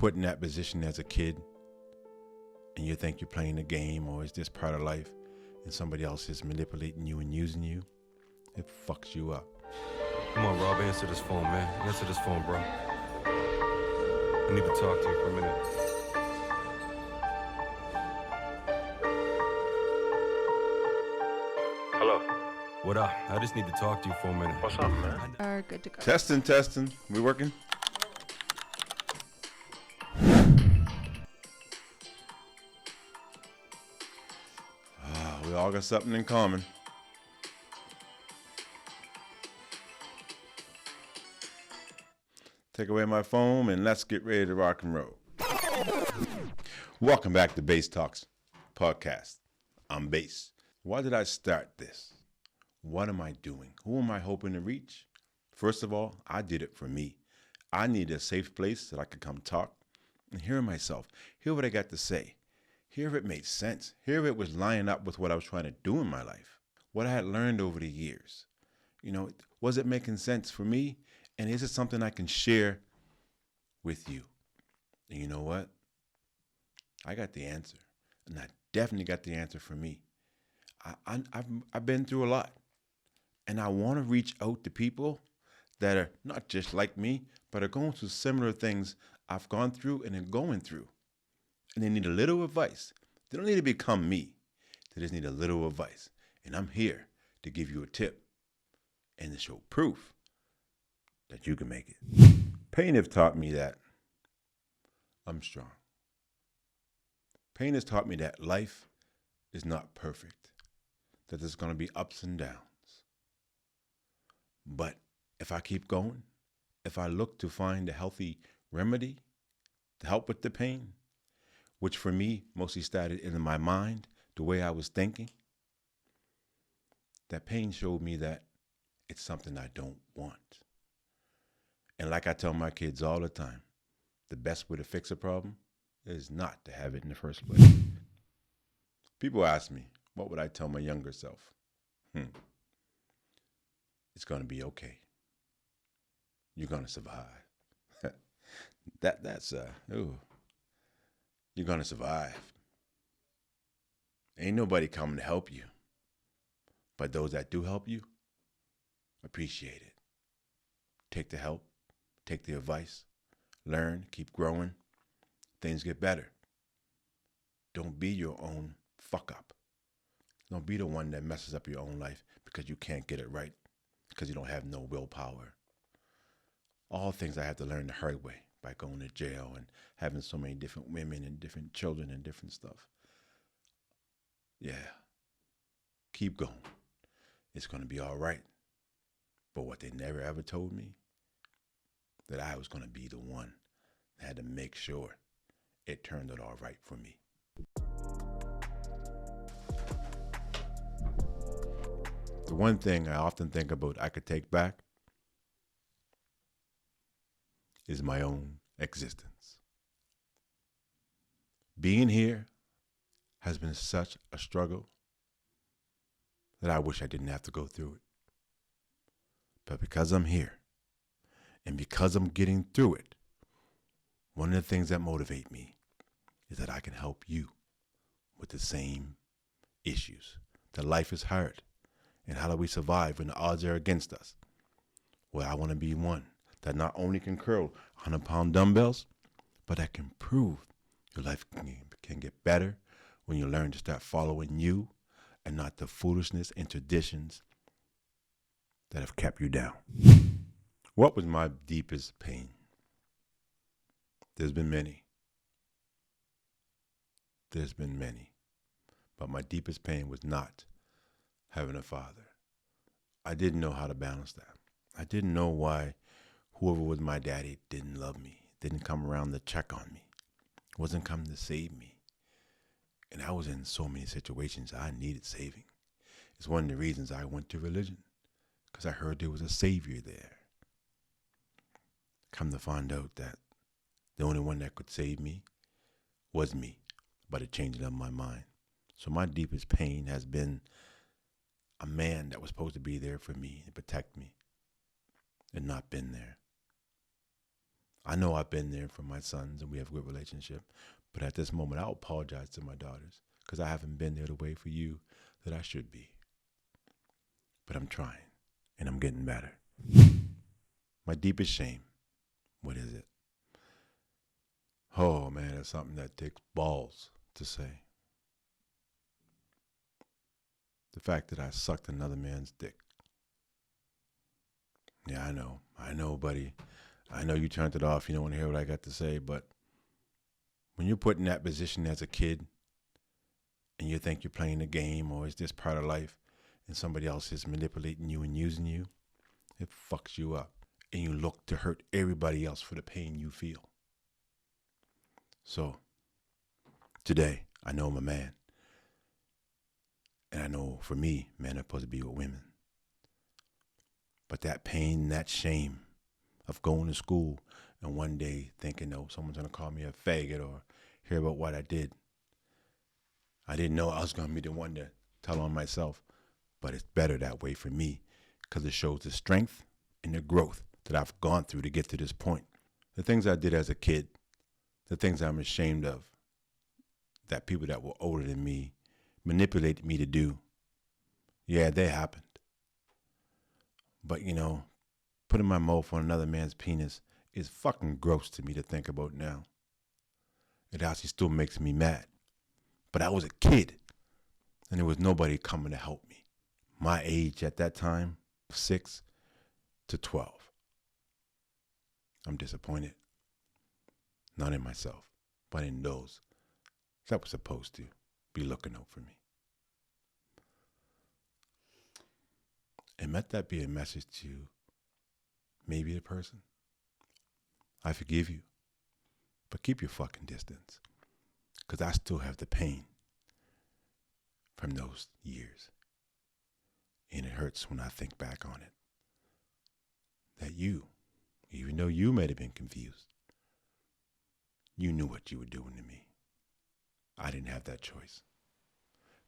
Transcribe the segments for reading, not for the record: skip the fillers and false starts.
put in that position as a kid and you think you're playing a game or it's just part of life and somebody else is manipulating you and using you, it fucks you up. Come on, Rob, answer this phone, man. Answer this phone, bro. I need to talk to you for a minute. Hello. What up? I just need to talk to you for a minute. What's up, man? Are good to go. Testing. We working? We all got something in common. Take away my phone and let's get ready to rock and roll. Welcome back to Bass Talks podcast. I'm Bass. Why did I start this? What am I doing? Who am I hoping to reach? First of all, I did it for me. I needed a safe place that I could come talk and hear myself, hear what I got to say, hear if it made sense, hear if it was lining up with what I was trying to do in my life, what I had learned over the years. You know, was it making sense for me? And is it something I can share with you? And you know what? I got the answer. And I definitely got the answer for me. I've been through a lot. And I want to reach out to people that are not just like me, but are going through similar things I've gone through and am going through. And they need a little advice. They don't need to become me. They just need a little advice. And I'm here to give you a tip and to show proof that you can make it. Pain has taught me that I'm strong. Pain has taught me that life is not perfect, that there's going to be ups and downs. But if I keep going, if I look to find a healthy remedy to help with the pain, which for me mostly started in my mind, the way I was thinking, that pain showed me that it's something I don't want. And like I tell my kids all the time, the best way to fix a problem is not to have it in the first place. People ask me, what would I tell my younger self? It's going to be okay. You're going to survive. You're going to survive. Ain't nobody coming to help you. But those that do help you, appreciate it. Take the help. Take the advice, learn, keep growing, things get better. Don't be your own fuck up. Don't be the one that messes up your own life because you can't get it right, because you don't have no willpower. All things I had to learn the hard way by going to jail and having so many different women and different children and different stuff. Yeah, keep going. It's going to be all right. But what they never ever told me, that I was going to be the one that had to make sure it turned out all right for me. The one thing I often think about I could take back is my own existence. Being here has been such a struggle that I wish I didn't have to go through it. But because I'm here, and because I'm getting through it, one of the things that motivate me is that I can help you with the same issues. That life is hard. And how do we survive when the odds are against us? Well, I want to be one that not only can curl 100-pound dumbbells, but that can prove your life can get better when you learn to start following you and not the foolishness and traditions that have kept you down. What was my deepest pain? There's been many. But my deepest pain was not having a father. I didn't know how to balance that. I didn't know why whoever was my daddy didn't love me, didn't come around to check on me, wasn't coming to save me. And I was in so many situations I needed saving. It's one of the reasons I went to religion, because I heard there was a savior there. Come to find out that the only one that could save me was me, but it changed up my mind. So my deepest pain has been a man that was supposed to be there for me and protect me and not been there. I know I've been there for my sons and we have a good relationship. But at this moment, I'll apologize to my daughters because I haven't been there the way for you that I should be. But I'm trying and I'm getting better. My deepest shame, what is it? Oh man, it's something that takes balls to say. The fact that I sucked another man's dick. Yeah, I know, buddy. I know you turned it off. You don't want to hear what I got to say, but when you're put in that position as a kid and you think you're playing a game or it's just part of life and somebody else is manipulating you and using you, it fucks you up. And you look to hurt everybody else for the pain you feel. So, today, I know I'm a man. And I know for me, men are supposed to be with women. But that pain, that shame of going to school and one day thinking, oh, someone's going to call me a faggot or hear about what I did. I didn't know I was going to be the one to tell on myself. But it's better that way for me because it shows the strength and the growth that I've gone through to get to this point. The things I did as a kid, the things I'm ashamed of, that people that were older than me manipulated me to do. Yeah, they happened. But, putting my mouth on another man's penis is fucking gross to me to think about now. It actually still makes me mad. But I was a kid, and there was nobody coming to help me. My age at that time, 6 to 12. I'm disappointed. Not in myself, but in those that were supposed to be looking out for me. And let that be a message to maybe a person. I forgive you, but keep your fucking distance. Because I still have the pain from those years. And it hurts when I think back on it. That you, even though you might have been confused, you knew what you were doing to me. I didn't have that choice.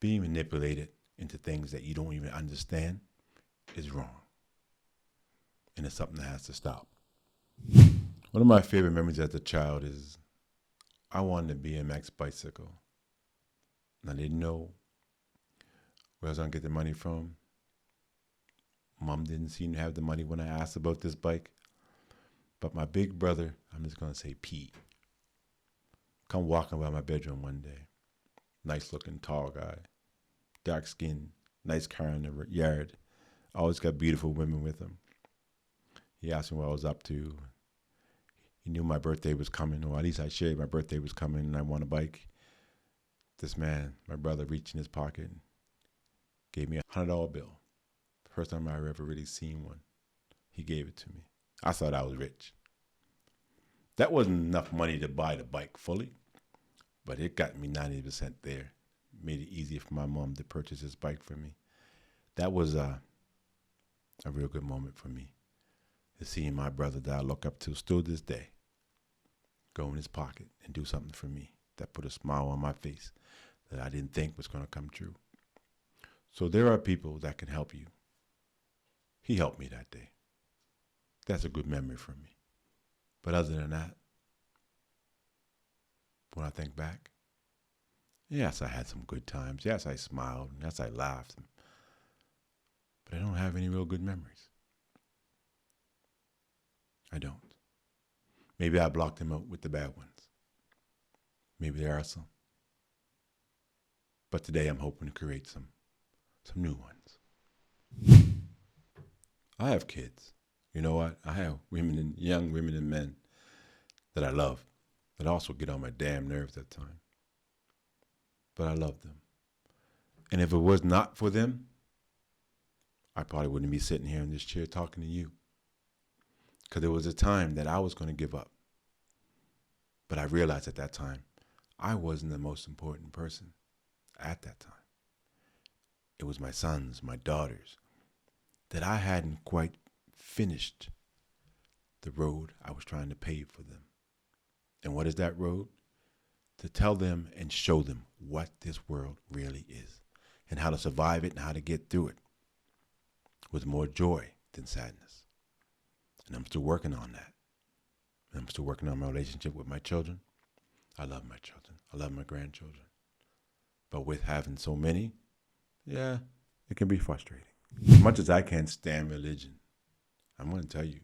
Being manipulated into things that you don't even understand is wrong. And it's something that has to stop. One of my favorite memories as a child is I wanted to be a Max bicycle. And I didn't know where I was going to get the money from. Mom didn't seem to have the money when I asked about this bike. But my big brother, I'm just going to say Pete, come walking by my bedroom one day. Nice looking, tall guy. Dark skin, nice car in the yard. Always got beautiful women with him. He asked me what I was up to. He knew my birthday was coming, or at least I shared my birthday was coming and I want a bike. This man, my brother, reached in his pocket and gave me $100 bill. First time I ever really seen one. He gave it to me. I thought I was rich. That wasn't enough money to buy the bike fully, but it got me 90% there. Made it easier for my mom to purchase this bike for me. That was a real good moment for me. To seeing my brother that I look up to still this day go in his pocket and do something for me that put a smile on my face that I didn't think was going to come true. So there are people that can help you. He helped me that day. That's a good memory for me. But other than that, when I think back, yes, I had some good times. Yes, I smiled. Yes, I laughed. But I don't have any real good memories. I don't. Maybe I blocked them out with the bad ones. Maybe there are some. But today I'm hoping to create some new ones. I have kids. You know what? I have young women and men that I love, that also get on my damn nerves at times. But I love them. And if it was not for them, I probably wouldn't be sitting here in this chair talking to you. Because there was a time that I was going to give up. But I realized at that time, I wasn't the most important person at that time. It was my sons, my daughters, that I hadn't quite finished the road I was trying to pave for them. And what is that road? To tell them and show them what this world really is and how to survive it and how to get through it with more joy than sadness. And I'm still working on that. I'm still working on my relationship with my children. I love my children. I love my grandchildren. But with having so many, yeah, it can be frustrating. As much as I can't stand religion, I'm going to tell you,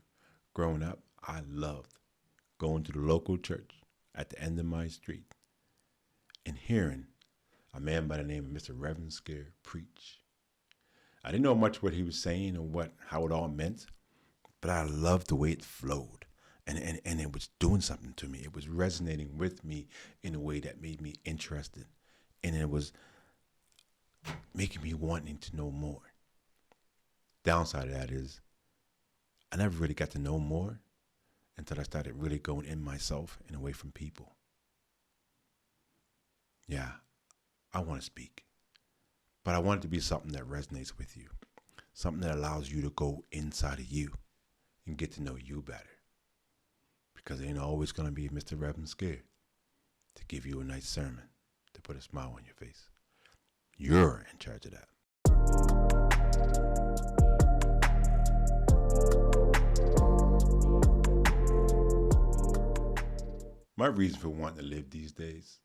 growing up, I loved going to the local church at the end of my street and hearing a man by the name of Mr. Reverend Scare preach. I didn't know much what he was saying or how it all meant, but I loved the way it flowed. And it was doing something to me. It was resonating with me in a way that made me interested. And it was making me wanting to know more. Downside of that is I never really got to know more until I started really going in myself and away from people. Yeah, I want to speak, but I want it to be something that resonates with you, something that allows you to go inside of you and get to know you better. Because it ain't always going to be Mr. Reverend Scare to give you a nice sermon, to put a smile on your face. You're in charge of that. My reason for wanting to live these days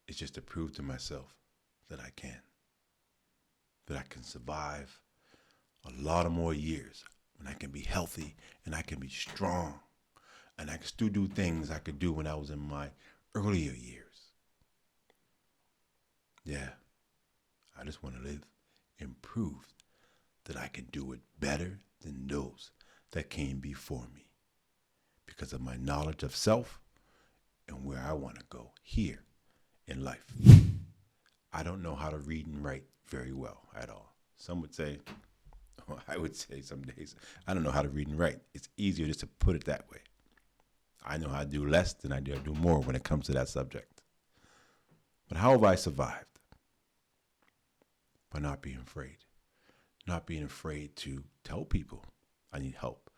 is just to prove to myself that I can survive a lot of more years, and I can be healthy, and I can be strong, and I can still do things I could do when I was in my earlier years. Yeah, I just want to live and prove that I can do it better than those that came before me because of my knowledge of self and where I want to go here in life. I don't know how to read and write very well at all. Some would say, or I would say some days, I don't know how to read and write. It's easier just to put it that way. I know how to do less than I do more when it comes to that subject. But how have I survived? By not being afraid. Not being afraid to tell people I need help.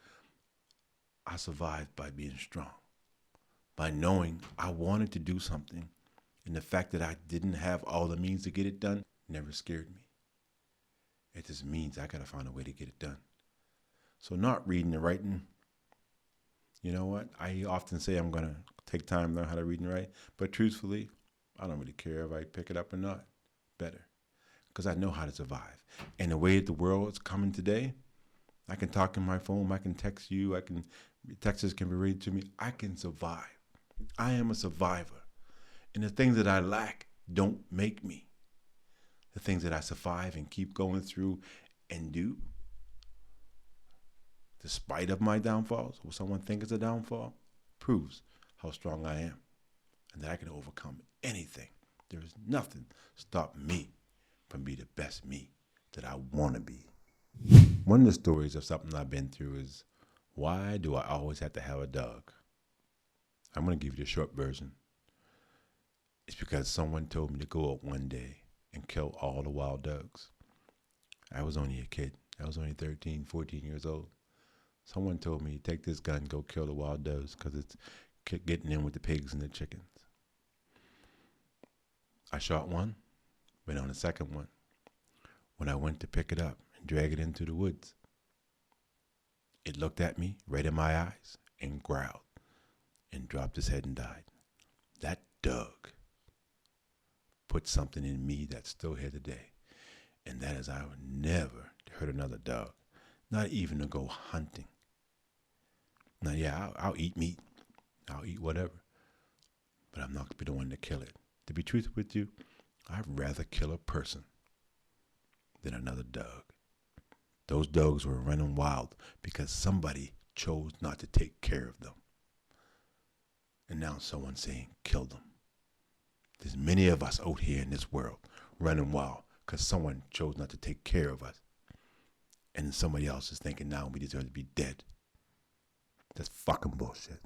I survived by being strong. By knowing I wanted to do something, and the fact that I didn't have all the means to get it done never scared me. It just means I got to find a way to get it done. So not reading and writing, you know what? I often say I'm going to take time to learn how to read and write, but truthfully, I don't really care if I pick it up or not. Better. Because I know how to survive. And the way the world is coming today, I can talk on my phone, I can text you, texts can be read to me. I can survive. I am a survivor. And the things that I lack don't make me. The things that I survive and keep going through and do, despite of my downfalls, what someone thinks is a downfall, proves how strong I am and that I can overcome anything. There is nothing stopping me from being the best me that I want to be. One of the stories of something I've been through is, why do I always have to have a dog? I'm going to give you the short version. It's because someone told me to go out one day and kill all the wild dogs. I was only a kid. I was only 13, 14 years old. Someone told me, take this gun, go kill the wild dogs because it's getting in with the pigs and the chickens. I shot one, went on a second one. When I went to pick it up and drag it into the woods, it looked at me right in my eyes and growled and dropped his head and died. That dog put something in me that's still here today. And that is, I would never hurt another dog, not even to go hunting. Now, yeah, I'll eat meat. I'll eat whatever. But I'm not going to be the one to kill it. To be truthful with you, I'd rather kill a person than another dog. Those dogs were running wild because somebody chose not to take care of them. And now someone's saying, kill them. There's many of us out here in this world running wild because someone chose not to take care of us. And somebody else is thinking now we deserve to be dead. That's fucking bullshit.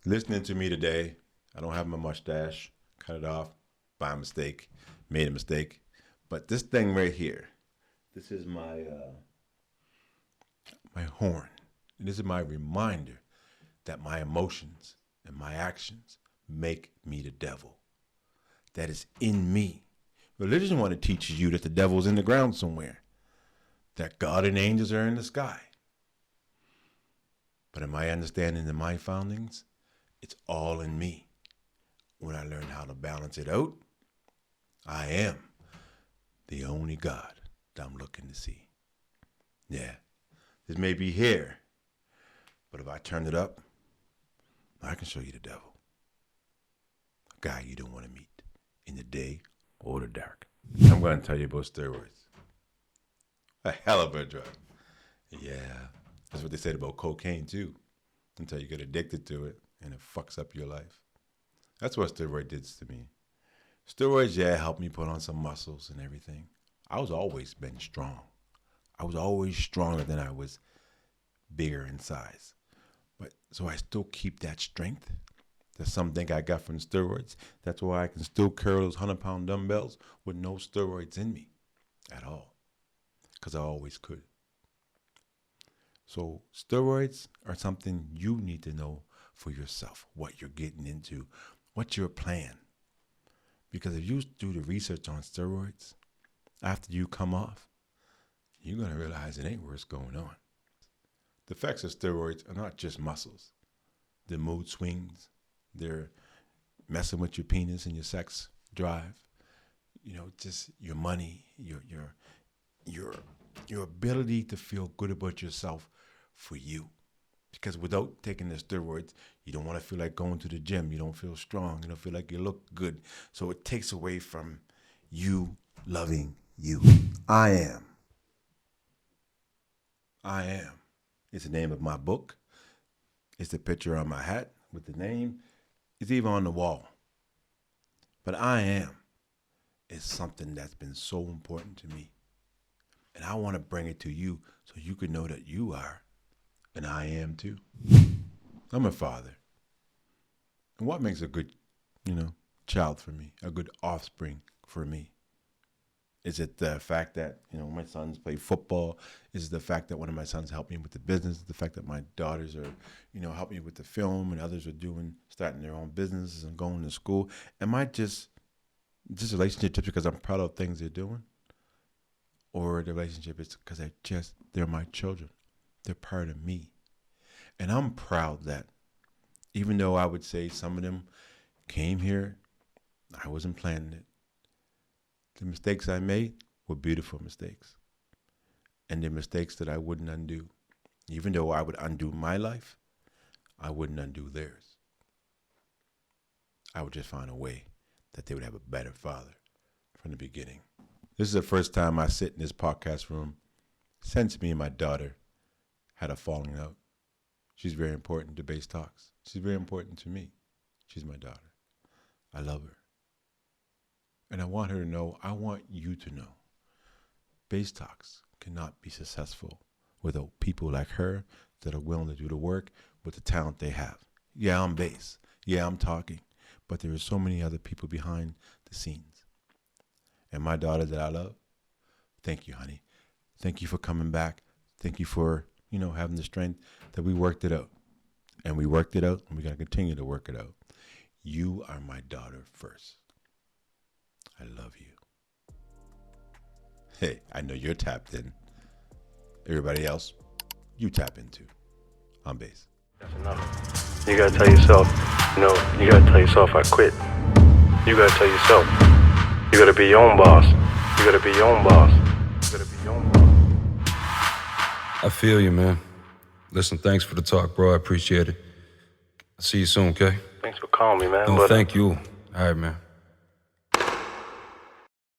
Listening to me today, I don't have my mustache. Cut it off by mistake. Made a mistake. But this thing right here, this is my horn. And this is my reminder that my emotions and my actions make me the devil. That is in me. Religion want to teach you that the devil's in the ground somewhere. That God and angels are in the sky. But in my understanding and my foundings, it's all in me. When I learn how to balance it out, I am the only God that I'm looking to see. Yeah, this may be here, but if I turn it up, I can show you the devil. A guy you don't want to meet in the day or the dark. I'm going to tell you about steroids. A hell of a drug. Yeah, that's what they said about cocaine too, until you get addicted to it and it fucks up your life. That's what steroid did to me. Steroids, yeah, helped me put on some muscles and everything. I was always been strong. I was always stronger than I was bigger in size. But so I still keep that strength. That's something I got from steroids. That's why I can still carry those 100-pound dumbbells with no steroids in me at all. Because I always could. So steroids are something you need to know for yourself, what you're getting into, what's your plan. Because if you do the research on steroids, after you come off, you're going to realize it ain't what's going on. The effects of steroids are not just muscles. They're mood swings. They're messing with your penis and your sex drive. You know, just your money, your ability to feel good about yourself for you. Because without taking the steroids, you don't want to feel like going to the gym. You don't feel strong. You don't feel like you look good. So it takes away from you loving you. I am. It's the name of my book. It's the picture on my hat with the name. It's even on the wall. But I am is something that's been so important to me. And I want to bring it to you so you can know that you are. And I am too. I'm a father. And what makes a good, child for me, a good offspring for me? Is it the fact that, my sons play football? Is it the fact that one of my sons helped me with the business? Is it the fact that my daughters are, helping me with the film and others are starting their own businesses and going to school? Am I just relationship just because I'm proud of things they're doing? Or the relationship is because they're my children. They're part of me. And I'm proud that even though I would say some of them came here, I wasn't planning it. The mistakes I made were beautiful mistakes. And they're mistakes that I wouldn't undo. Even though I would undo my life, I wouldn't undo theirs. I would just find a way that they would have a better father from the beginning. This is the first time I sit in this podcast room since me and my daughter had a falling out. She's very important to Base Talks. She's very important to me. She's my daughter. I love her. And I want her to know, I want you to know, Base Talks cannot be successful without people like her that are willing to do the work with the talent they have. Yeah, I'm Base. Yeah, I'm talking. But there are so many other people behind the scenes. And my daughter that I love, thank you, honey. Thank you for coming back. Thank you for, having the strength that we worked it out. And we worked it out, and we're going to continue to work it out. You are my daughter first. I love you. Hey, I know you're tapped in. Everybody else, you tap into. I'm Base. That's enough. You gotta tell yourself, you gotta tell yourself I quit. You gotta tell yourself, you gotta be your own boss. You gotta be your own boss. You gotta be your own boss. I feel you, man. Listen, thanks for the talk, bro. I appreciate it. I'll see you soon, okay? Thanks for calling me, man. No, thank you. All right, man.